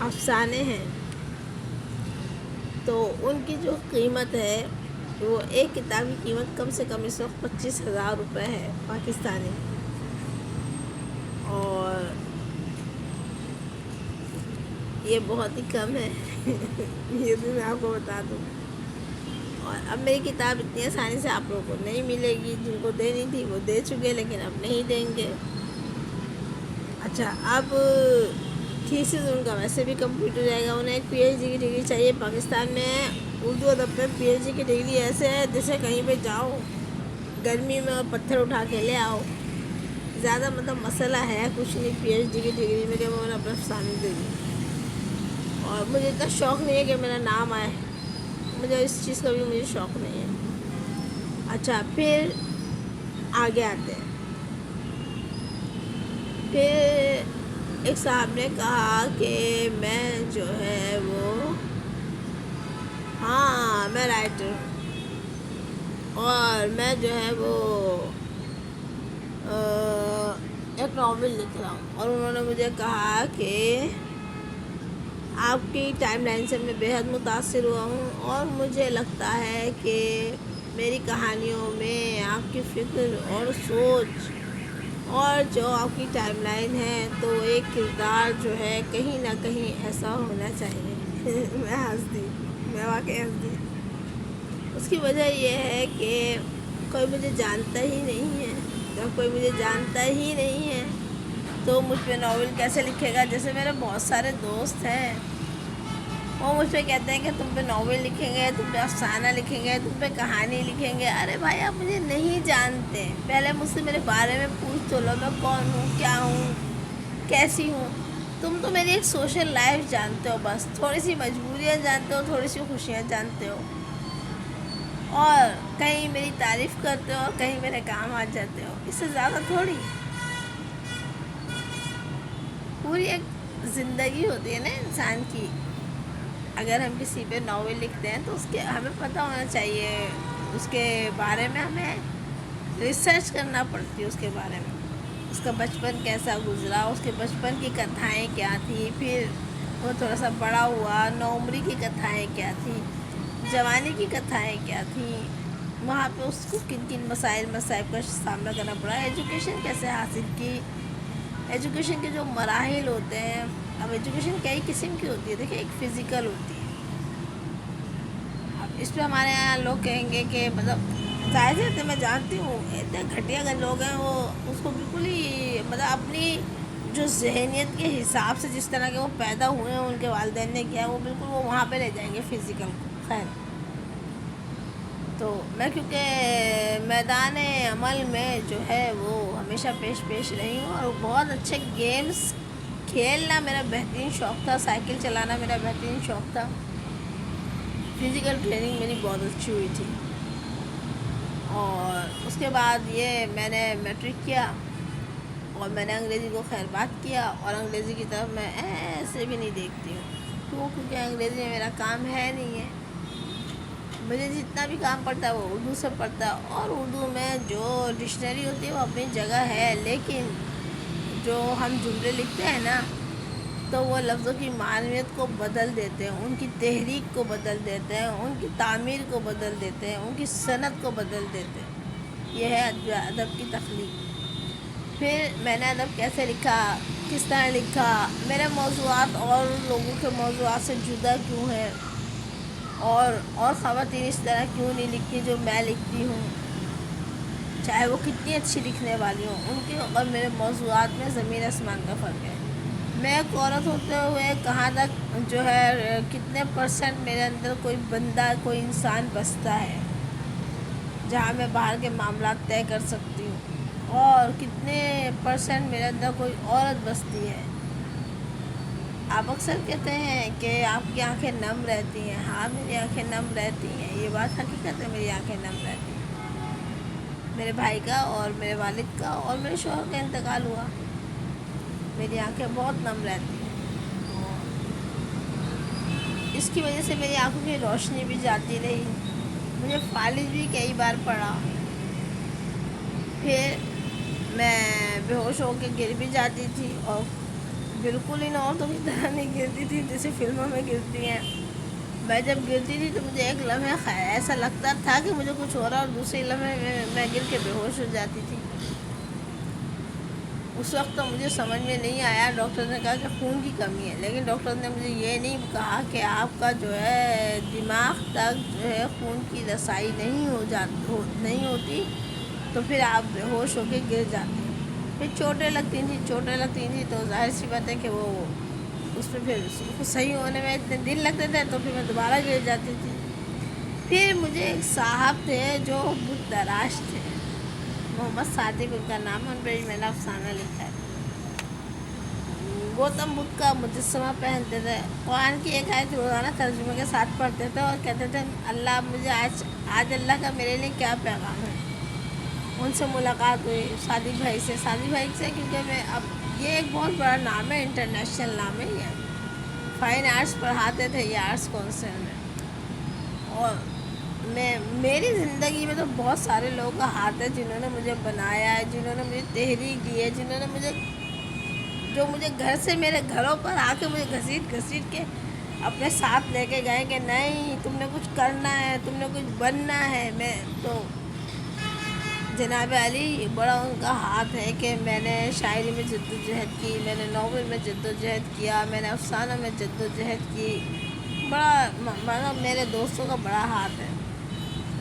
افسانے ہیں، تو ان کی جو قیمت ہے وہ ایک کتاب کی قیمت کم سے کم اس وقت 25,000 روپے ہے پاکستانی، اور یہ بہت ہی کم ہے یہ بھی میں آپ کو بتا دوں۔ اور اب میری کتاب اتنی آسانی سے آپ لوگوں کو نہیں ملے گی، جن کو دینی تھی وہ دے چکے، لیکن اب نہیں دیں گے۔ اچھا، اب تھیسس ان کا ویسے بھی کمپلیٹ ہو جائے گا، انہیں ایک پی ایچ ڈی کی ڈگری چاہیے۔ پاکستان میں اردو ادب میں پی ایچ ڈی کی ڈگری ایسے ہے جیسے کہیں پہ جاؤ گرمی میں اور پتھر اٹھا کے لے آؤ، زیادہ مسئلہ ہے کچھ نہیں پی ایچ ڈی کی ڈگری میں کہ میں نے اپنا افسانے دے دی۔ اور مجھے اتنا شوق نہیں ہے کہ میرا نام آئے، مجھے اس چیز کا بھی مجھے شوق نہیں ہے۔ اچھا، پھر آگے آتے ہیں۔ پھر ایک صاحب نے کہا کہ میں جو ہے وہ میں رائٹر ہوں، اور میں جو ہے وہ ایک ناول لکھ رہا ہوں، اور انہوں نے مجھے کہا کہ آپ کی ٹائم لائن سے میں بے حد متاثر ہوا ہوں، اور مجھے لگتا ہے کہ میری کہانیوں میں آپ کی فکر اور سوچ اور جو آپ کی ٹائم لائن ہے تو ایک کردار جو ہے کہیں نہ کہیں ایسا ہونا چاہیے میں ہنس دی، میں واقعی ہنس دی۔ اس کی وجہ یہ ہے کہ کوئی مجھے جانتا ہی نہیں ہے، جب کوئی مجھے جانتا ہی نہیں ہے تو مجھ پہ ناول کیسے لکھے گا؟ جیسے میرے بہت سارے دوست ہیں، وہ مجھ پہ کہتے ہیں کہ تم پہ ناول لکھیں گے، تم پہ افسانہ لکھیں گے، تم پہ کہانی لکھیں گے۔ ارے بھائی، آپ مجھے نہیں جانتے، پہلے مجھ سے میرے بارے میں پوچھ تو لو، میں کون ہوں، کیا ہوں، کیسی ہوں۔ تم تو میری ایک سوشل لائف جانتے ہو، بس تھوڑی سی مجبوریاں جانتے ہو، تھوڑی سی خوشیاں جانتے ہو، اور کہیں میری تعریف کرتے ہو، کہیں میرے کام آ جاتے ہو، اس سے زیادہ تھوڑی۔ پوری ایک زندگی ہوتی ہے نا انسان کی، اگر ہم کسی پہ ناول لکھتے ہیں تو اس کے ہمیں پتہ ہونا چاہیے، اس کے بارے میں ہمیں ریسرچ کرنا پڑتی ہے، اس کے بارے میں اس کا بچپن کیسا گزرا، اس کے بچپن کی کتھائیں کیا تھیں، پھر وہ تھوڑا سا بڑا ہوا، نوعمری کی کتھائیں کیا تھیں، جوانی کی کتھائیں کیا تھیں، وہاں پہ اس کو کن کن مصائب کا سامنا کرنا پڑا، ایجوکیشن کیسے حاصل کی، ایجوکیشن کے جو مراحل ہوتے ہیں۔ اب ایجوکیشن کئی قسم کی ہوتی ہے، دیکھیں، ایک فزیکل ہوتی ہے۔ اب اس پہ ہمارے یہاں لوگ کہیں گے کہ ظاہر ہے، میں جانتی ہوں اتنے گھٹیا اگر لوگ ہیں وہ اس کو بالکل ہی اپنی جو ذہنیت کے حساب سے جس طرح کے وہ پیدا ہوئے ہیں، ان کے والدین نے کیا، وہ بالکل وہ وہاں پہ لے جائیں گے فزیکل کو۔ خیر، تو میں کیونکہ میدان عمل میں جو ہے وہ ہمیشہ پیش رہی ہوں، اور بہت اچھے گیمز کھیلنا میرا بہترین شوق تھا، سائیکل چلانا میرا بہترین شوق تھا، فزیکل ٹریننگ میری بہت اچھی ہوئی تھی۔ اور اس کے بعد یہ میں نے میٹرک کیا، اور میں نے انگریزی کو خیر بات کیا، اور انگریزی کی طرف میں ایسے بھی نہیں دیکھتی ہوں، کیونکہ انگریزی میں میرا کام ہے نہیں ہے، مجھے جتنا بھی کام پڑتا ہے وہ اردو سے پڑتا ہے، اور اردو میں جو ڈکشنری ہوتی ہے وہ اپنی جگہ ہے، لیکن جو ہم جملے لکھتے ہیں نا تو وہ لفظوں کی معنویت کو بدل دیتے ہیں، ان کی تحریک کو بدل دیتے ہیں، ان کی تعمیر کو بدل دیتے ہیں، ان کی صنعت کو بدل دیتے ہیں۔ یہ ہے ادب کی تخلیق۔ پھر میں نے ادب کیسے لکھا، کس طرح لکھا، میرے موضوعات اور لوگوں کے موضوعات سے جدا کیوں ہیں، اور خواتین اس طرح کیوں نہیں لکھتی جو میں لکھتی ہوں، چاہے وہ کتنی اچھی لکھنے والی ہوں، ان کے اور میرے موضوعات میں زمین آسمان کا فرق ہے۔ میں ایک عورت ہوتے ہوئے کہاں تک جو ہے کتنے پرسنٹ میرے اندر کوئی بندہ، کوئی انسان بستا ہے جہاں میں باہر کے معاملات طے کر سکتی ہوں، اور کتنے پرسنٹ میرے اندر کوئی عورت بستی ہے۔ آپ اکثر کہتے ہیں کہ آپ کی آنکھیں نم رہتی ہیں، ہاں میری آنکھیں نم رہتی ہیں، یہ بات حقیقت ہے، میری آنکھیں نم رہتی ہیں۔ میرے بھائی کا اور میرے والد کا اور میرے شوہر کا انتقال ہوا، میری آنکھیں بہت نم رہتی ہیں، اس کی وجہ سے میری آنکھوں کی روشنی بھی جاتی رہی، مجھے فالج بھی کئی بار پڑا، پھر میں بے ہوش ہو کے گر بھی جاتی تھی، اور بالکل ان عورتوں کی طرح نہیں گرتی تھی جیسے فلموں میں گرتی ہیں. میں جب گرتی تھی تو مجھے ایک لمحے ایسا لگتا تھا کہ مجھے کچھ ہو رہا اور دوسرے لمحے میں گر کے بے ہوش ہو جاتی تھی. اس وقت تو مجھے سمجھ میں نہیں آیا. ڈاکٹر نے کہا کہ خون کی کمی ہے، لیکن ڈاکٹر نے مجھے یہ نہیں کہا کہ آپ کا جو ہے دماغ تک جو ہے خون کی رسائی نہیں ہوتی تو پھر آپ بے ہوش ہو کے گر جاتے ہیں. پھر چوٹیں لگتی تھیں تو ظاہر سی بات ہے کہ وہ اس میں پھر اس کو صحیح ہونے میں اتنے دن لگتے تھے تو پھر میں دوبارہ گر جاتی تھی. پھر مجھے ایک صاحب تھے جو بت دراش تھے، محمد صادق ان کا نام ہے، ان پہ بھی میں نے افسانہ لکھا ہے. گوتم بدھ کا مجسمہ پہنتے تھے، قرآن کی ایک آیت روزانہ ترجمے کے ساتھ پڑھتے تھے اور کہتے تھے اللہ مجھے آج اللہ کا میرے لیے کیا پیغام ہے. ان سے ملاقات ہوئی صادق بھائی سے کیونکہ میں اب یہ ایک بہت بڑا نام ہے، انٹرنیشنل نام ہے. یہ فائن آرٹس پڑھاتے تھے یہ آرٹس کونسل میں. اور میری زندگی میں تو بہت سارے لوگوں کا ہاتھ ہے جنہوں نے مجھے بنایا ہے، جنہوں نے مجھے تحریک دی ہے، جنہوں نے مجھے گھر سے میرے گھروں پر آ کے مجھے گھسیٹ کے اپنے ساتھ لے کے گئے کہ نہیں تم نے کچھ کرنا ہے، تم نے کچھ بننا ہے. میں تو جناب علی بڑا ان کا ہاتھ ہے کہ میں نے شاعری میں جد و جہد کی، میں نے ناول میں جد و جہد کیا، میں نے افسانہ میں جد و جہد کی. بڑا میرے دوستوں کا بڑا ہاتھ ہے.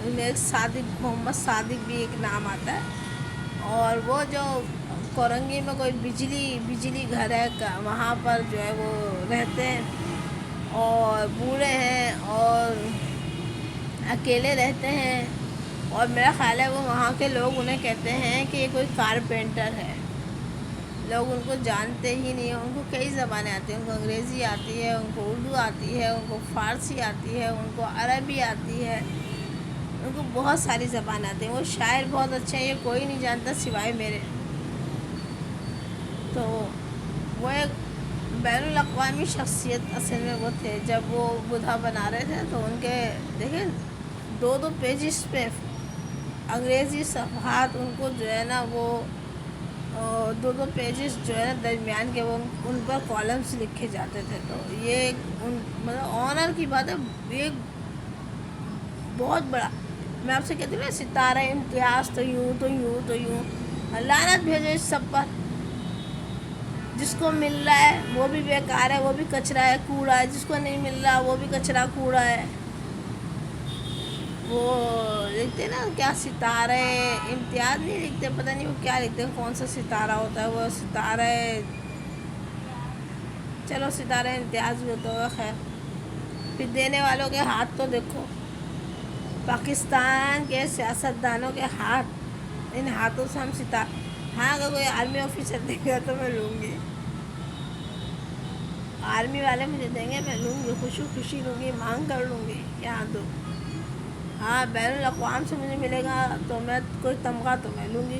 محمد صادق بھی ایک نام آتا ہے. اور وہ جو کورنگی میں کوئی بجلی گھر ہے وہاں پر جو ہے وہ رہتے ہیں اور بوڑھے ہیں اور اکیلے رہتے ہیں. اور میرا خیال ہے وہ وہاں کے لوگ انہیں کہتے ہیں کہ یہ کوئی کارپینٹر ہے. لوگ ان کو جانتے ہی نہیں ہیں. ان کو کئی زبانیں آتی ہیں، ان کو انگریزی آتی ہے، ان کو اردو آتی ہے، ان کو فارسی آتی ہے، ان کو عربی آتی ہے، ان کو بہت ساری زبانیں آتی ہیں. وہ شاعر بہت اچھے ہیں، یہ کوئی نہیں جانتا سوائے میرے. تو وہ ایک بین الاقوامی شخصیت اصل میں وہ تھے. جب وہ بدھا بنا رہے تھے تو ان کے دیکھیں 2 پیجز پہ انگریزی صفحات ان کو جو ہے نا وہ 2 پیجز جو ہے نا درمیان کے وہ ان پر کالمز لکھے جاتے تھے. تو یہ مطلب آنر کی بات ہے. یہ بہت بڑا، میں آپ سے کہتی ہوں نا ستارہ امتیاز تو یوں لعنت بھیجو اس سب پر. جس کو مل رہا ہے وہ بھی بیکار ہے، وہ بھی کچرا ہے، کوڑا ہے. جس کو نہیں مل رہا وہ بھی کچرا کوڑا ہے. وہ لکھتے نا کیا ستارے امتیاز نہیں لکھتے، پتہ نہیں وہ کیا لکھتے، کون سا ستارہ ہوتا ہے وہ ستارہ. چلو ستارہ امتیاز بھی ہوتا ہوگا. خیر پھر دینے والوں کے ہاتھ تو دیکھو، پاکستان کے سیاستدانوں کے ہاتھ، ان ہاتھوں سے ہم ہاں اگر کوئی آرمی آفیسر دے گا تو میں لوں گی، آرمی والے مجھے دیں گے میں لوں گی، خوشی لوں گی، مانگ کر لوں گی یہاں دو. ہاں بین الاقوام سے مجھے ملے گا تو میں کوئی تمغہ تو میں لوں گی.